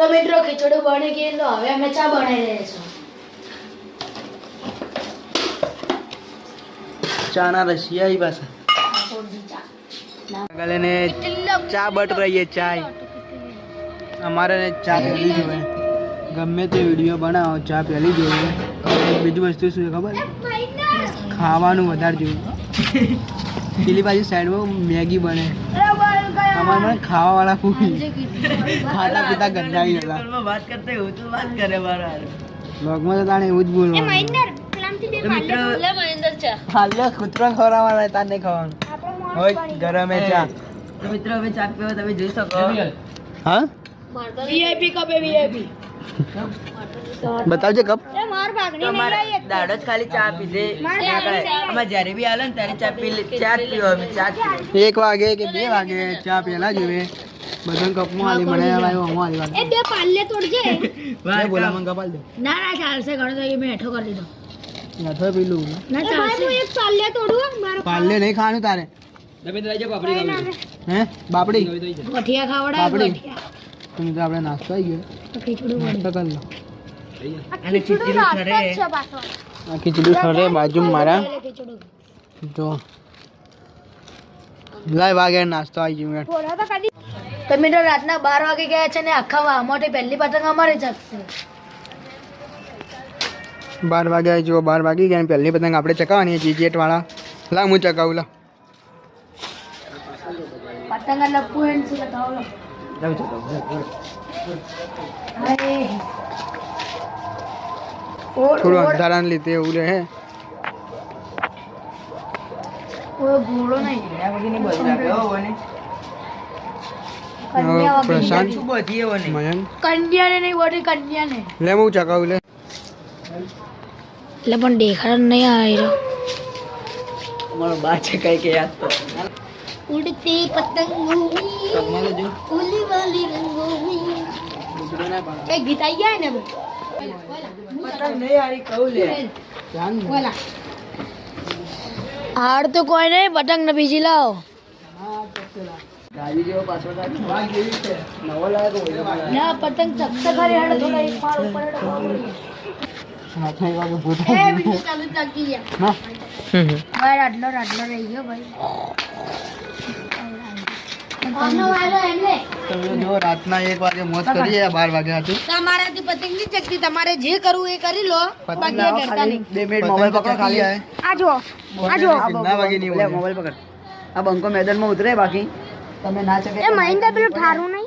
તો મિત્રો ખીચડું બની ગયું તો હવે અમે ચા બનાવી રહ્યા છીએ. ચાના રશિયા પાસે ગલે ચા બટ રહી है चाय हमारे ने ચા પીલી જોઈએ ગમે તે વિડીયો બનાવો ચા પીલી જોઈએ બીજી વસ્તુ શું છે ખબર ખાવાનું વધારે જોઈએ પેલી બાજુ સાઈડમાં મેગી બને અમારે મને ખાવા વાળા કોઈ ખાતા પીતા ગંધાઈ જતા વાત કરતે હું તો વાત કરે મારા બ્લોગમાં તો તાણે એવું જ બોલવાનું હાલે કૂતરા ખવડાવવાના તાર નહીં ખાવાનું હોય ગરમ હે ચા તો મિત્રો હવે ચા પીવા તમે જોઈ શકો હા વીઆઈપી કપ હે વીઆઈપી બતાવજે કપ દાડો જ ખાલી ચા પીધે અમે જ્યારે બી આલે ને ત્યારે ચા પી ચા જ પીવો અમે ચા જ પીવો 1 વાગે કે 2 વાગે ચા પેલા જોઈએ બધા કપમાં આલી મને આવ્યો હું આલી વાત એ બે પાલ્લે તોડજે વાહ બોલા મંગા પાલ દે ના ના ચાલશે ઘણો તો મેં હેઠો કરી દીધો નાથો પીલું ના ચાલશે હું એક પાલ્લે તોડું મારો પાલ્લે નહીં ખાવાનું તારે હે બાપડી ગઠિયા ખાવડા બાપડી ગઠિયા તમે તો આપણે નાસ્તો આવી ગયો તો ખીચડું નાસ્તો કરી લો અને ખીચડી ખરે આ ખીચડી ખરે બાજુ મારા ખીચડું જો લાય વાગે નાસ્તો આવી ગયો તો મિત્રો રાતના 12 વાગે ગયા છે ને આખા વામોટી પહેલી પતંગ અમારે ચકશે 12 વાગે જો 12 વાગી ગયા ને પહેલી પતંગ આપણે ચકાવવાની જીજેટ વાળા લા હું ચકાવું લા પતંગ લપુ હેન્ડ સે લગાવો લો લાવ ચકાવું અરે થોડું અંધારાને લીધે એવું રહે ઓ ઘોડો નહીં પ્રશાંત શું બધી એવો નહીં મયંક કન્યાને નહીં બોટી કન્યાને લે હું ચકાવું લે એટલે પણ દેખાડ નહીં આવી રહ્યો મારો બા છે કઈ કે યાદ તો ઉડતી પતંગોની કમમાં જો ઉલી વાલી રંગોની એ ગીત આઈ ગયા ને પતંગ નહીં આરી કહું લે જાન બોલા હાર તો કોઈ નહીં પતંગ ને બીજી લાવો ગાડી જેવો પાછો વાગ જેવી છે નવો લાગે ના પતંગ ચકસે ખરી હાડ થોડા એક પાર ઉપર હાથે વાગે એ ભૂતા બીજું ચાલુ ચકી ગયા ના ભાઈ રાડલો રહી ગયો ભાઈ આનો વાલો એમને તમે જો રાતના 1 વાગે મોત કરીએ 12 વાગે હતું તમારાથી પતંગ ની ચકતી તમારે જે કરવું એ કરી લો બાકી આ કરતા નહીં 2 મિનિટ મોબાઈલ પકડો ખાલી આ જો ના વાગે નહીં મોબાઈલ પકડ આ બંકો મેદાનમાં ઉતરે બાકી તમે ના શકે એ મહિન્દ્ર પેલું ઠારું